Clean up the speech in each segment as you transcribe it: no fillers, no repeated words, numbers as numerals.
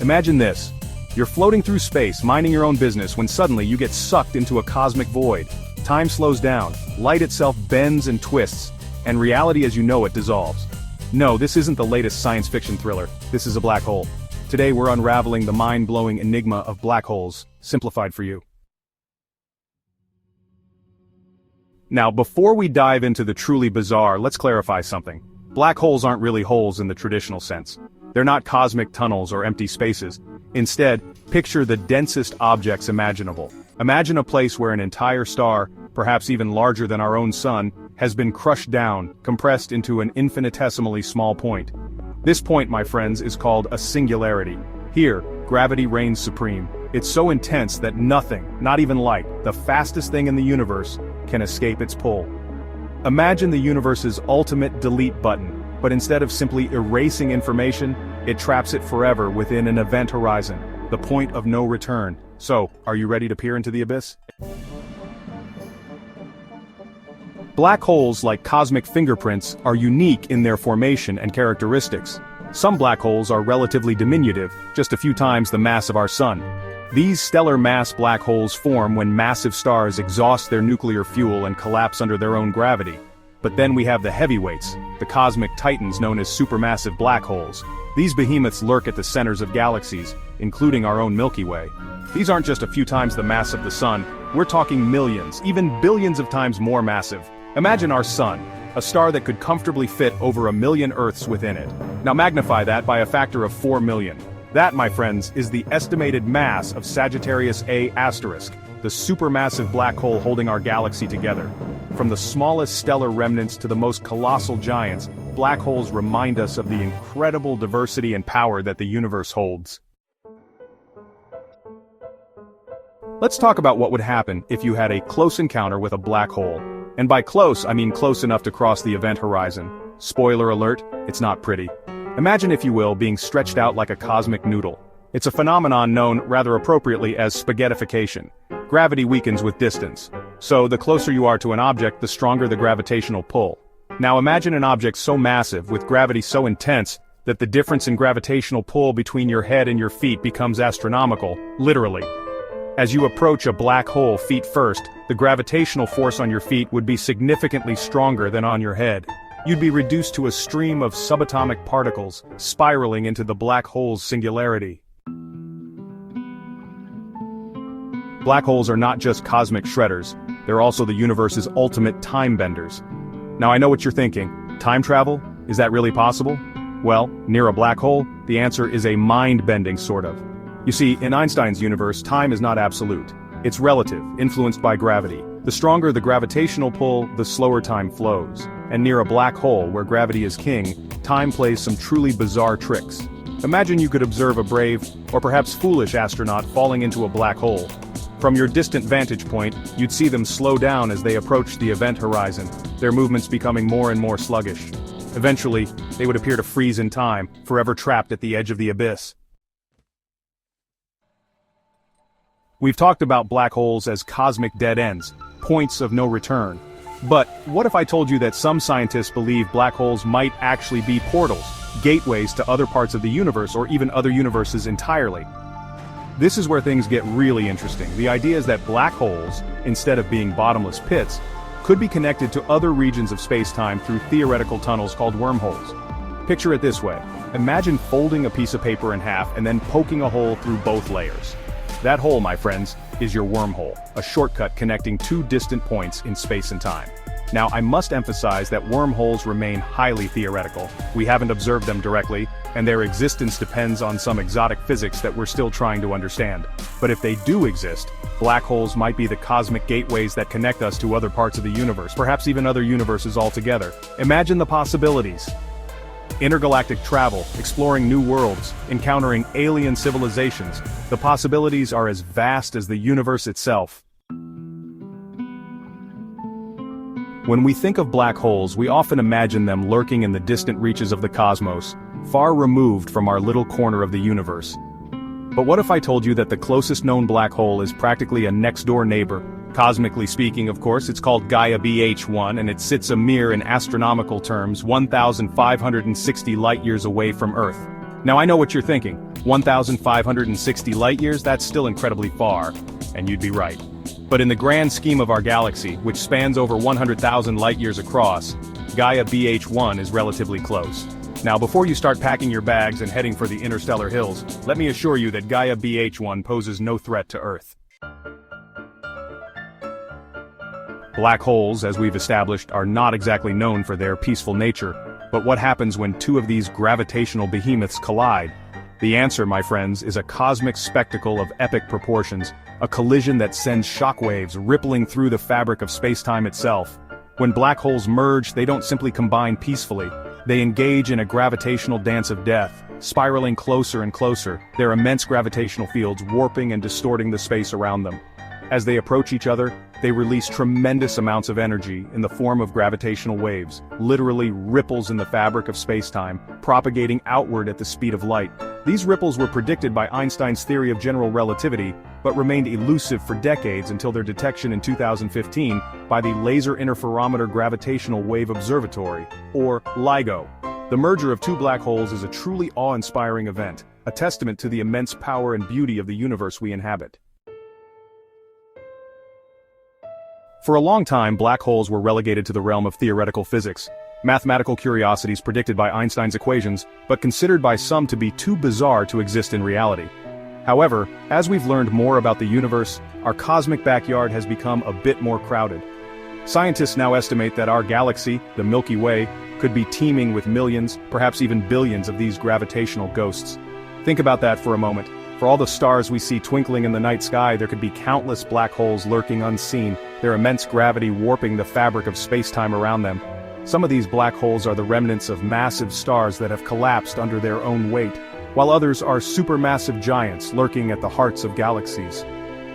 Imagine this. You're floating through space, minding your own business when suddenly you get sucked into a cosmic void. Time slows down, light itself bends and twists, and reality as you know it dissolves. No, this isn't the latest science fiction thriller, this is a black hole. Today we're unraveling the mind-blowing enigma of black holes, simplified for you. Now, before we dive into the truly bizarre, let's clarify something. Black holes aren't really holes in the traditional sense. They're not cosmic tunnels or empty spaces. Instead, picture the densest objects imaginable. Imagine a place where an entire star, perhaps even larger than our own sun, has been crushed down, compressed into an infinitesimally small point. This point, my friends, is called a singularity. Here, gravity reigns supreme. It's so intense that nothing, not even light, the fastest thing in the universe, can escape its pull. Imagine the universe's ultimate delete button, but instead of simply erasing information, it traps it forever within an event horizon, the point of no return. So, are you ready to peer into the abyss? Black holes, like cosmic fingerprints, are unique in their formation and characteristics. Some black holes are relatively diminutive, just a few times the mass of our sun. These stellar mass black holes form when massive stars exhaust their nuclear fuel and collapse under their own gravity. But then we have the heavyweights, the cosmic titans known as supermassive black holes. These behemoths lurk at the centers of galaxies, including our own Milky Way. These aren't just a few times the mass of the sun, we're talking millions, even billions of times more massive. Imagine our sun, a star that could comfortably fit over 1 million Earths within it. Now magnify that by a factor of 4 million. That, my friends, is the estimated mass of Sagittarius A*, the supermassive black hole holding our galaxy together. From the smallest stellar remnants to the most colossal giants, black holes remind us of the incredible diversity and power that the universe holds. Let's talk about what would happen if you had a close encounter with a black hole. And by close, I mean close enough to cross the event horizon. Spoiler alert, it's not pretty. Imagine, if you will, being stretched out like a cosmic noodle. It's a phenomenon known, rather appropriately, as spaghettification. Gravity weakens with distance. So, the closer you are to an object, the stronger the gravitational pull. Now imagine an object so massive, with gravity so intense, that the difference in gravitational pull between your head and your feet becomes astronomical, literally. As you approach a black hole feet first, the gravitational force on your feet would be significantly stronger than on your head. You'd be reduced to a stream of subatomic particles, spiraling into the black hole's singularity. Black holes are not just cosmic shredders, they're also the universe's ultimate time benders. Now I know what you're thinking. Time travel? Is that really possible? Well, near a black hole, the answer is a mind-bending sort of. You see, in Einstein's universe, time is not absolute. It's relative, influenced by gravity. The stronger the gravitational pull, the slower time flows. And near a black hole, where gravity is king, time plays some truly bizarre tricks. Imagine you could observe a brave, or perhaps foolish astronaut falling into a black hole. From your distant vantage point, you'd see them slow down as they approach the event horizon, their movements becoming more and more sluggish. Eventually, they would appear to freeze in time, forever trapped at the edge of the abyss. We've talked about black holes as cosmic dead ends, points of no return. But what if I told you that some scientists believe black holes might actually be portals, gateways to other parts of the universe or even other universes entirely? This is where things get really interesting. The idea is that black holes, instead of being bottomless pits, could be connected to other regions of space-time through theoretical tunnels called wormholes. Picture it this way. Imagine folding a piece of paper in half and then poking a hole through both layers. That hole, my friends, is your wormhole, a shortcut connecting two distant points in space and time. Now, I must emphasize that wormholes remain highly theoretical. We haven't observed them directly, and their existence depends on some exotic physics that we're still trying to understand. But if they do exist, black holes might be the cosmic gateways that connect us to other parts of the universe, perhaps even other universes altogether. Imagine the possibilities. Intergalactic travel, exploring new worlds, encountering alien civilizations. The possibilities are as vast as the universe itself. When we think of black holes, we often imagine them lurking in the distant reaches of the cosmos, far removed from our little corner of the universe. But what if I told you that the closest known black hole is practically a next-door neighbor? Cosmically speaking, of course, it's called Gaia BH1, and it sits a mere, in astronomical terms, 1,560 light-years away from Earth. Now I know what you're thinking. 1,560 light-years, that's still incredibly far, and you'd be right. But in the grand scheme of our galaxy, which spans over 100,000 light-years across, Gaia BH1 is relatively close. Now before you start packing your bags and heading for the interstellar hills, let me assure you that Gaia BH1 poses no threat to Earth. Black holes, as we've established, are not exactly known for their peaceful nature, but what happens when two of these gravitational behemoths collide? The answer, my friends, is a cosmic spectacle of epic proportions, a collision that sends shockwaves rippling through the fabric of space-time itself. When black holes merge, they don't simply combine peacefully. They engage in a gravitational dance of death, spiraling closer and closer, their immense gravitational fields warping and distorting the space around them. As they approach each other, they release tremendous amounts of energy in the form of gravitational waves, literally ripples in the fabric of space-time, propagating outward at the speed of light. These ripples were predicted by Einstein's theory of general relativity, but remained elusive for decades until their detection in 2015 by the Laser Interferometer Gravitational Wave Observatory, or LIGO. The merger of two black holes is a truly awe-inspiring event, a testament to the immense power and beauty of the universe we inhabit. For a long time, black holes were relegated to the realm of theoretical physics, mathematical curiosities predicted by Einstein's equations, but considered by some to be too bizarre to exist in reality. However, as we've learned more about the universe, our cosmic backyard has become a bit more crowded. Scientists now estimate that our galaxy, the Milky Way, could be teeming with millions, perhaps even billions of these gravitational ghosts. Think about that for a moment. For all the stars we see twinkling in the night sky, there could be countless black holes lurking unseen, their immense gravity warping the fabric of space-time around them. Some of these black holes are the remnants of massive stars that have collapsed under their own weight, while others are supermassive giants lurking at the hearts of galaxies.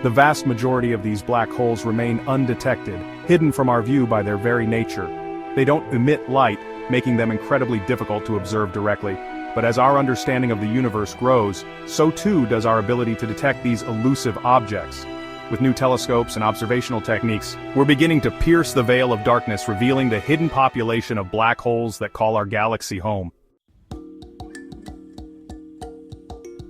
The vast majority of these black holes remain undetected, hidden from our view by their very nature. They don't emit light, making them incredibly difficult to observe directly. But as our understanding of the universe grows, so too does our ability to detect these elusive objects. With new telescopes and observational techniques, we're beginning to pierce the veil of darkness, revealing the hidden population of black holes that call our galaxy home.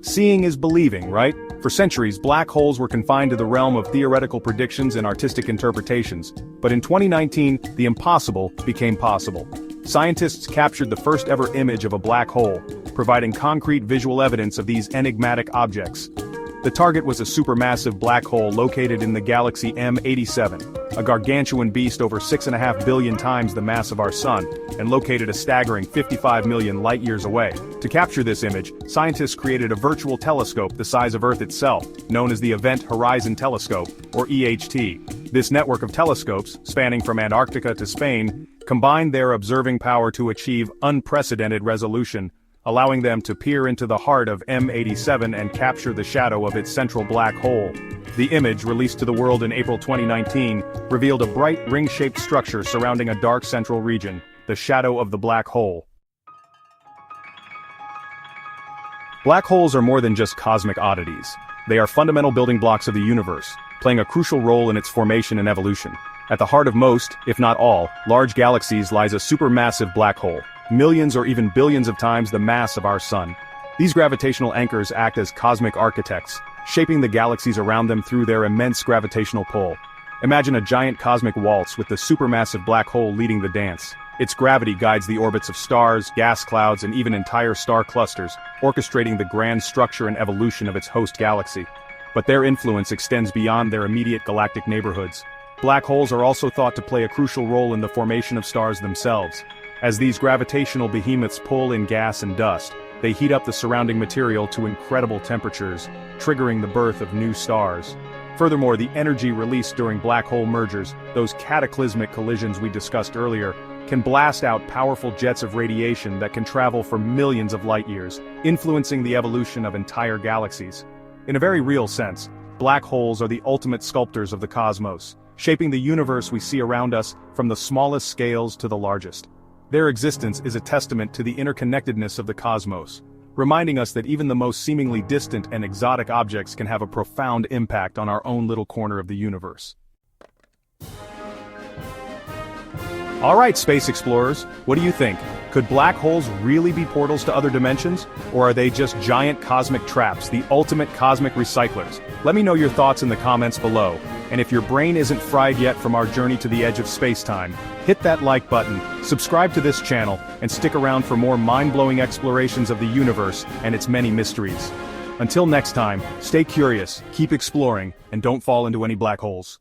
Seeing is believing, right? For centuries, black holes were confined to the realm of theoretical predictions and artistic interpretations. But in 2019, the impossible became possible. Scientists captured the first-ever image of a black hole, providing concrete visual evidence of these enigmatic objects. The target was a supermassive black hole located in the galaxy M87, a gargantuan beast over 6.5 billion times the mass of our Sun, and located a staggering 55 million light-years away. To capture this image, scientists created a virtual telescope the size of Earth itself, known as the Event Horizon Telescope, or EHT. This network of telescopes, spanning from Antarctica to Spain, combined their observing power to achieve unprecedented resolution, allowing them to peer into the heart of M87 and capture the shadow of its central black hole. The image, released to the world in April 2019, revealed a bright ring-shaped structure surrounding a dark central region, the shadow of the black hole. Black holes are more than just cosmic oddities. They are fundamental building blocks of the universe, playing a crucial role in its formation and evolution. At the heart of most, if not all, large galaxies lies a supermassive black hole, millions or even billions of times the mass of our Sun. These gravitational anchors act as cosmic architects, shaping the galaxies around them through their immense gravitational pull. Imagine a giant cosmic waltz with the supermassive black hole leading the dance. Its gravity guides the orbits of stars, gas clouds, and even entire star clusters, orchestrating the grand structure and evolution of its host galaxy. But their influence extends beyond their immediate galactic neighborhoods. Black holes are also thought to play a crucial role in the formation of stars themselves. As these gravitational behemoths pull in gas and dust, they heat up the surrounding material to incredible temperatures, triggering the birth of new stars. Furthermore, the energy released during black hole mergers, those cataclysmic collisions we discussed earlier, can blast out powerful jets of radiation that can travel for millions of light-years, influencing the evolution of entire galaxies. In a very real sense, black holes are the ultimate sculptors of the cosmos, shaping the universe we see around us from the smallest scales to the largest. Their existence is a testament to the interconnectedness of the cosmos, reminding us that even the most seemingly distant and exotic objects can have a profound impact on our own little corner of the universe. Alright, space explorers, what do you think? Could black holes really be portals to other dimensions? Or are they just giant cosmic traps, the ultimate cosmic recyclers? Let me know your thoughts in the comments below. And if your brain isn't fried yet from our journey to the edge of space-time, hit that like button, subscribe to this channel, and stick around for more mind-blowing explorations of the universe and its many mysteries. Until next time, stay curious, keep exploring, and don't fall into any black holes.